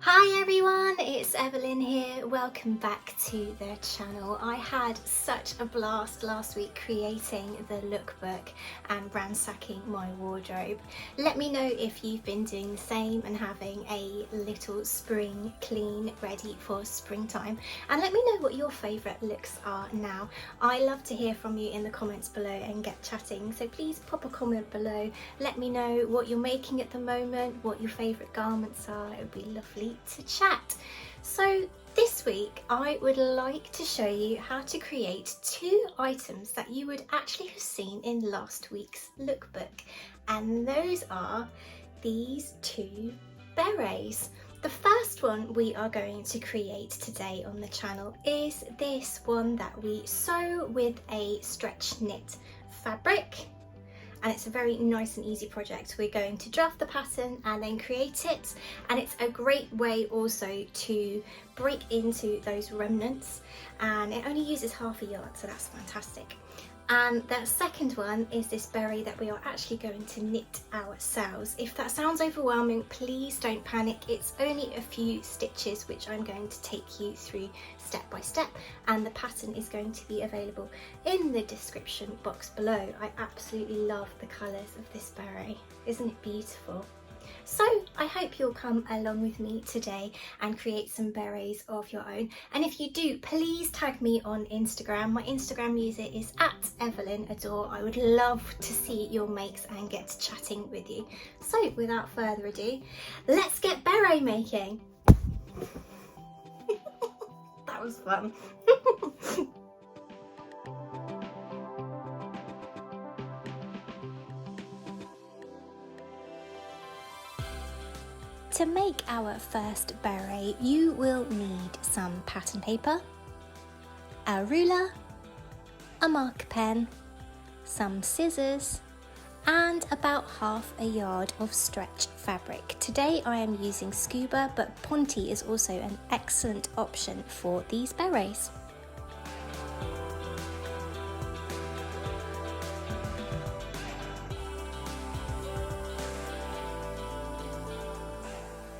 Hi everyone, it's Evelyn here. Welcome back to the channel. I had such a blast last week creating the lookbook and ransacking my wardrobe. Let me know if you've been doing the same and having a little spring clean ready for springtime. And let me know what your favourite looks are now. I love to hear from you in the comments below and get chatting. So please pop a comment below. Let me know what you're making at the moment, what your favourite garments are. It would be lovely to chat. So this week I would like to show you how to create two items that you would actually have seen in last week's lookbook, and those are these two berets. The first one we are going to create today on the channel is this one that we sew with a stretch knit fabric. And it's a very nice and easy project. We're going to draft the pattern and then create it, and it's a great way also to break into those remnants, and it only uses half a yard, so that's fantastic. And the second one is this beret that we are actually going to knit ourselves. If that sounds overwhelming, please don't panic. It's only a few stitches which I'm going to take you through step by step, and the pattern is going to be available in the description box below. I absolutely love the colours of this beret. Isn't it beautiful? So I hope you'll come along with me today and create some berets of your own. And if you do, please tag me on Instagram. My Instagram user is @EvelynAdore. I would love to see your makes and get chatting with you. So without further ado, let's get beret making. That was fun. To make our first beret, you will need some pattern paper, a ruler, a marker pen, some scissors, and about half a yard of stretch fabric. Today I am using Scuba, but Ponte is also an excellent option for these berets.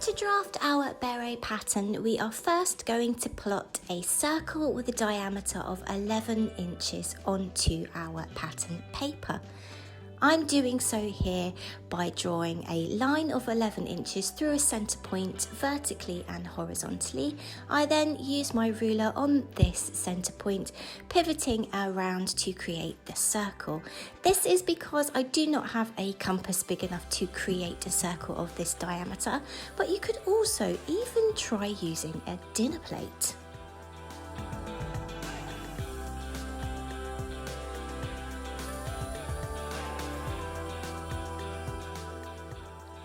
To draft our beret pattern, we are first going to plot a circle with a diameter of 11 inches onto our pattern paper. I'm doing so here by drawing a line of 11 inches through a centre point vertically and horizontally. I then use my ruler on this centre point, pivoting around to create the circle. This is because I do not have a compass big enough to create a circle of this diameter, but you could also even try using a dinner plate.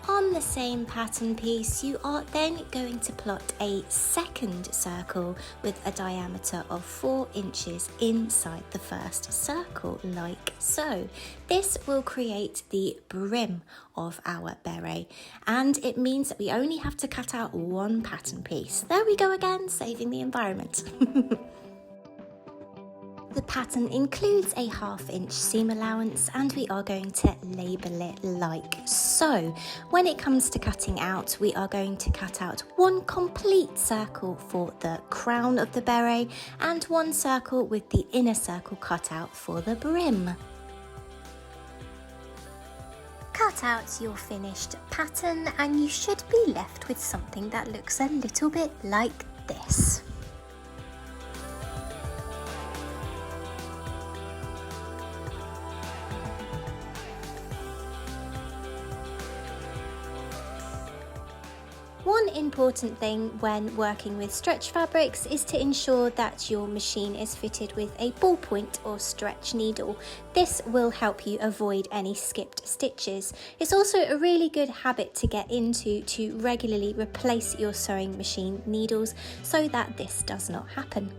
On the same pattern piece, you are then going to plot a second circle with a diameter of 4 inches inside the first circle, like so. This will create the brim of our beret, and it means that we only have to cut out one pattern piece. There we go again, saving the environment. The pattern includes a ½ inch seam allowance, and we are going to label it like so. When it comes to cutting out, we are going to cut out one complete circle for the crown of the beret and one circle with the inner circle cut out for the brim. Cut out your finished pattern and you should be left with something that looks a little bit like this. One important thing when working with stretch fabrics is to ensure that your machine is fitted with a ballpoint or stretch needle. This will help you avoid any skipped stitches. It's also a really good habit to get into to regularly replace your sewing machine needles so that this does not happen.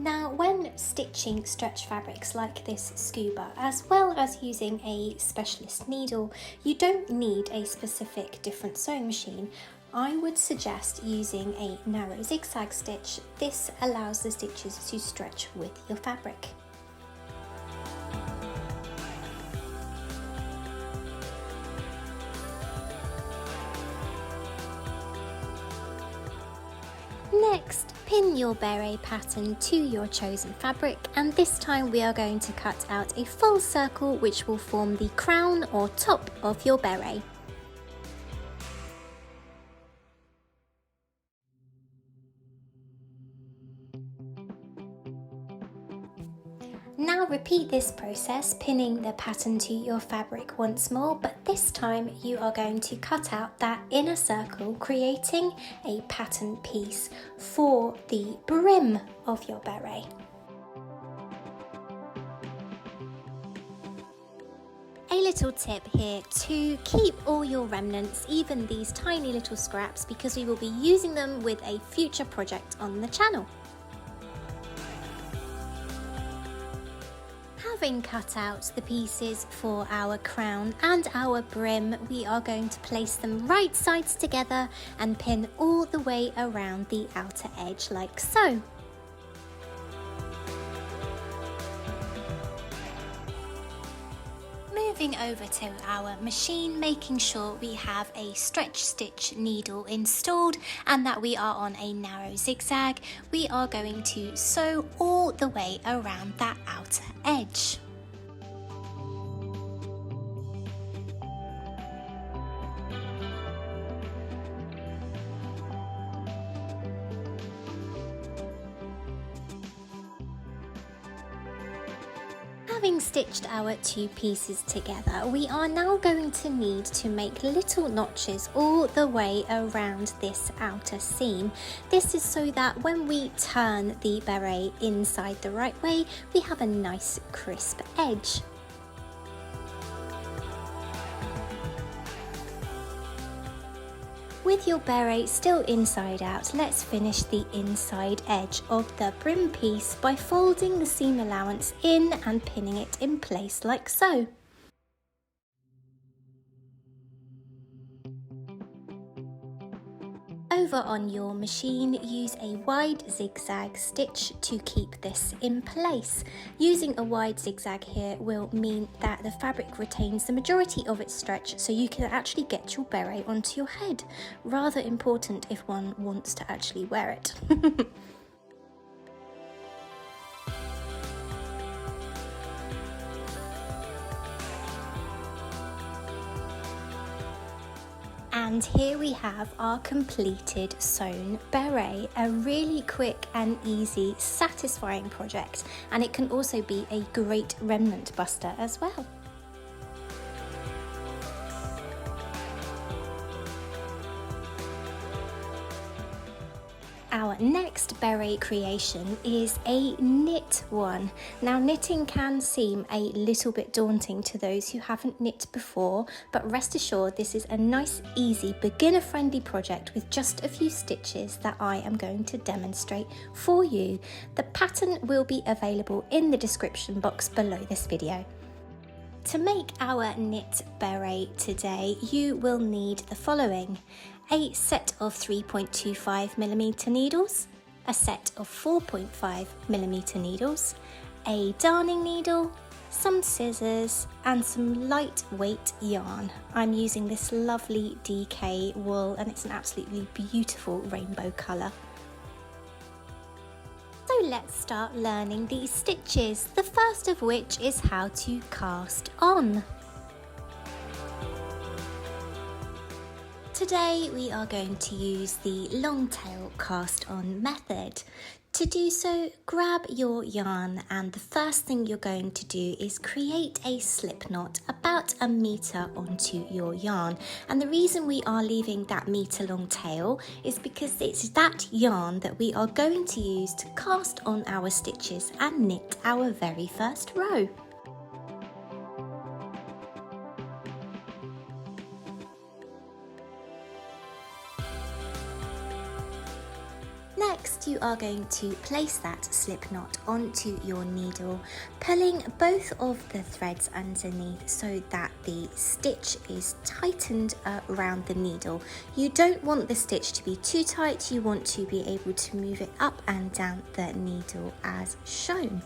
Now, when stitching stretch fabrics like this Scuba, as well as using a specialist needle, you don't need a specific different sewing machine. I would suggest using a narrow zigzag stitch. This allows the stitches to stretch with your fabric. your beret pattern to your chosen fabric, and this time we are going to cut out a full circle which will form the crown or top of your beret. Now repeat this process, pinning the pattern to your fabric once more, but this time you are going to cut out that inner circle, creating a pattern piece for the brim of your beret. A little tip here to keep all your remnants, even these tiny little scraps, because we will be using them with a future project on the channel. Having cut out the pieces for our crown and our brim, we are going to place them right sides together and pin all the way around the outer edge like so. Moving over to our machine, making sure we have a stretch stitch needle installed and that we are on a narrow zigzag, we are going to sew all the way around that outer edge. Having stitched our two pieces together, we are now going to need to make little notches all the way around this outer seam. This is so that when we turn the beret inside the right way, we have a nice crisp edge. With your beret still inside out, let's finish the inside edge of the brim piece by folding the seam allowance in and pinning it in place like so. Over on your machine, use a wide zigzag stitch to keep this in place. Using a wide zigzag here will mean that the fabric retains the majority of its stretch, so you can actually get your beret onto your head. Rather important if one wants to actually wear it. And here we have our completed sewn beret, a really quick and easy, satisfying project, and it can also be a great remnant buster as well. Our next beret creation is a knit one. Now, knitting can seem a little bit daunting to those who haven't knit before, but rest assured this is a nice, easy, beginner-friendly project with just a few stitches that I am going to demonstrate for you. The pattern will be available in the description box below this video. To make our knit beret today, you will need the following: a set of 3.25mm needles, a set of 4.5mm needles, a darning needle, some scissors and some lightweight yarn. I'm using this lovely DK wool and it's an absolutely beautiful rainbow colour. So let's start learning these stitches, the first of which is how to cast on. Today we are going to use the long tail cast on method. To do so, grab your yarn and the first thing you're going to do is create a slip knot about 1 metre onto your yarn. And the reason we are leaving that metre long tail is because it's that yarn that we are going to use to cast on our stitches and knit our very first row. Next, you are going to place that slip knot onto your needle, pulling both of the threads underneath so that the stitch is tightened around the needle. You don't want the stitch to be too tight, you want to be able to move it up and down the needle as shown.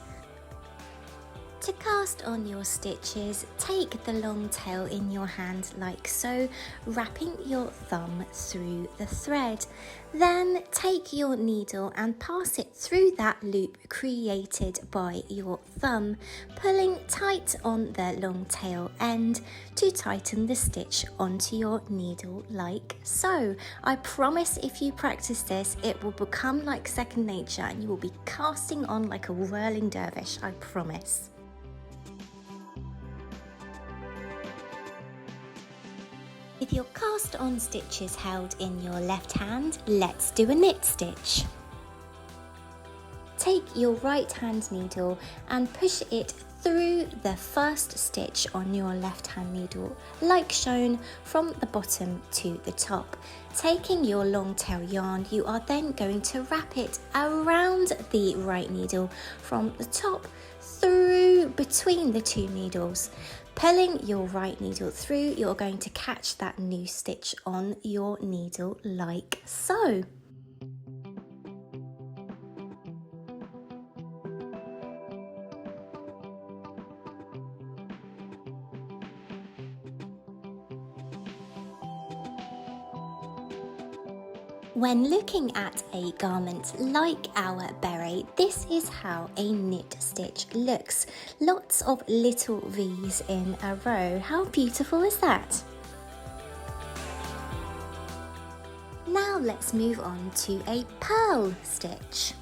To cast on your stitches, take the long tail in your hand like so, wrapping your thumb through the thread. Then take your needle and pass it through that loop created by your thumb, pulling tight on the long tail end to tighten the stitch onto your needle like so. I promise if you practice this, it will become like second nature and you will be casting on like a whirling dervish, I promise. With your cast on stitches held in your left hand, let's do a knit stitch. Take your right hand needle and push it through the first stitch on your left hand needle, like shown from the bottom to the top. Taking your long tail yarn, you are then going to wrap it around the right needle from the top through between the two needles. Pulling your right needle through, you're going to catch that new stitch on your needle like so. When looking at a garment like our beret, this is how a knit stitch looks. Lots of little V's in a row. How beautiful is that? Now let's move on to a purl stitch.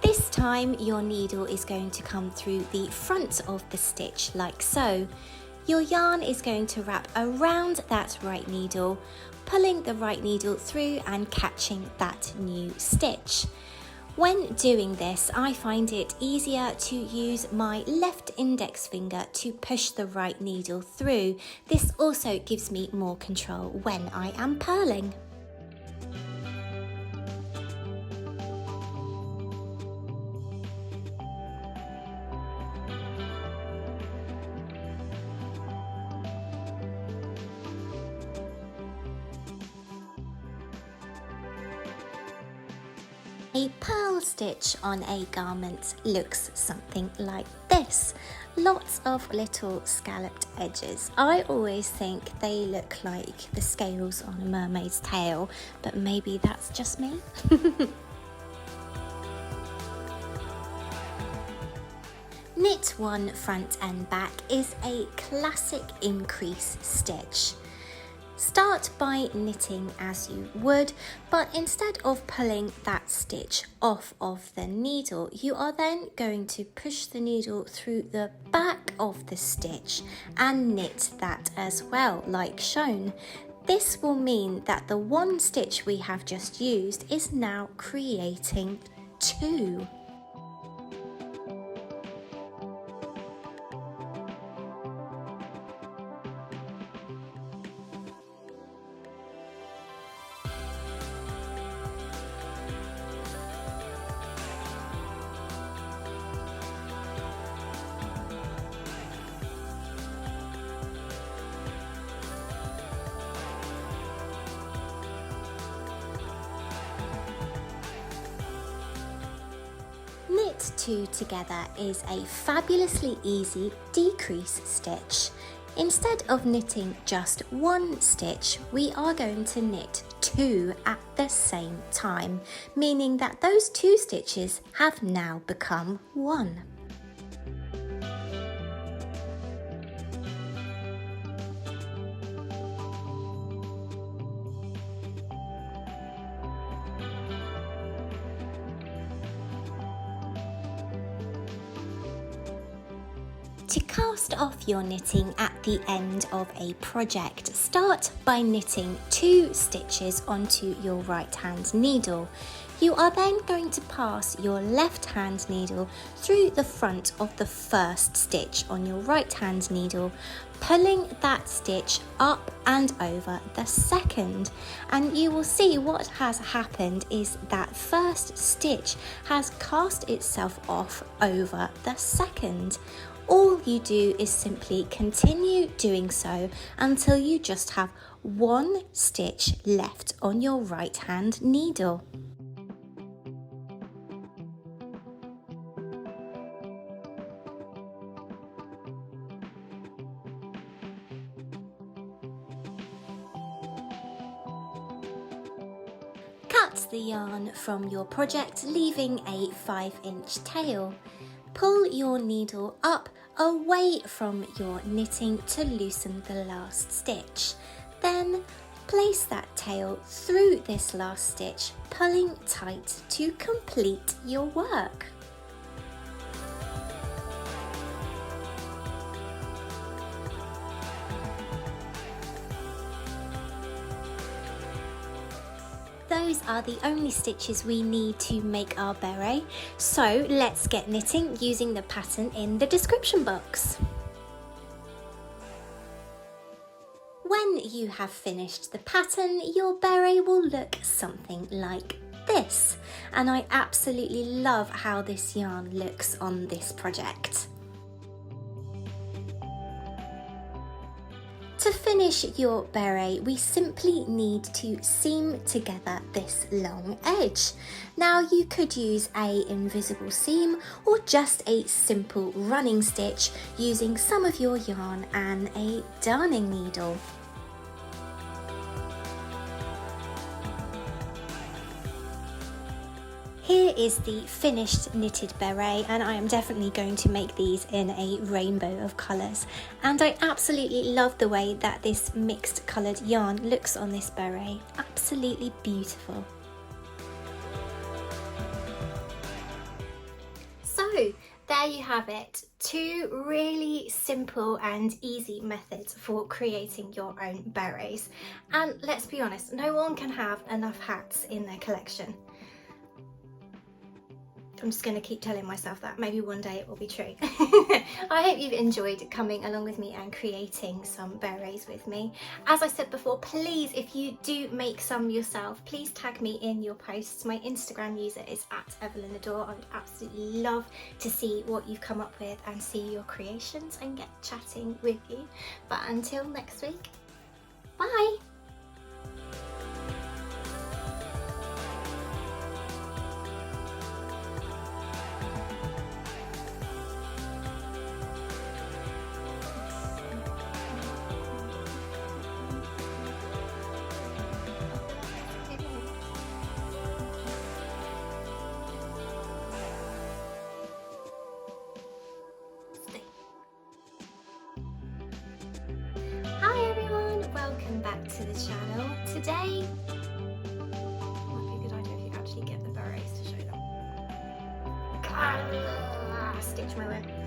This time your needle is going to come through the front of the stitch like so. Your yarn is going to wrap around that right needle, pulling the right needle through and catching that new stitch. When doing this, I find it easier to use my left index finger to push the right needle through. This also gives me more control when I am purling. A purl stitch on a garment looks something like this. Lots of little scalloped edges. I always think they look like the scales on a mermaid's tail, but maybe that's just me. Knit one front and back is a classic increase stitch. Start by knitting as you would, but instead of pulling that stitch off of the needle, you are then going to push the needle through the back of the stitch and knit that as well, like shown. This will mean that the one stitch we have just used is now creating two. Knit two together is a fabulously easy decrease stitch. Instead of knitting just one stitch, we are going to knit two at the same time, meaning that those two stitches have now become one. To cast off your knitting at the end of a project, start by knitting 2 stitches onto your right hand needle. You are then going to pass your left hand needle through the front of the first stitch on your right hand needle, pulling that stitch up and over the second, and you will see what has happened is that first stitch has cast itself off over the second. All you do is simply continue doing so until you just have one stitch left on your right hand needle. Cut the yarn from your project, leaving a 5-inch tail. Pull your needle up away from your knitting to loosen the last stitch. Then place that tail through this last stitch, pulling tight to complete your work. Those are the only stitches we need to make our beret, so let's get knitting using the pattern in the description box. When you have finished the pattern, your beret will look something like this, and I absolutely love how this yarn looks on this project. To finish your beret, we simply need to seam together this long edge. Now you could use an invisible seam or just a simple running stitch using some of your yarn and a darning needle. Here is the finished knitted beret, and I am definitely going to make these in a rainbow of colours, and I absolutely love the way that this mixed coloured yarn looks on this beret. Absolutely beautiful. So there you have it, 2 really simple and easy methods for creating your own berets, and let's be honest, no one can have enough hats in their collection. I'm just going to keep telling myself that. Maybe one day it will be true. I hope you've enjoyed coming along with me and creating some berets with me. As I said before, please, if you do make some yourself, please tag me in your posts. My Instagram user is @EvelynAdore. I would absolutely love to see what you've come up with and see your creations and get chatting with you. But until next week, bye! Welcome back to the channel. Today, might be a good idea if you actually get the berets to show them. Stitch my way.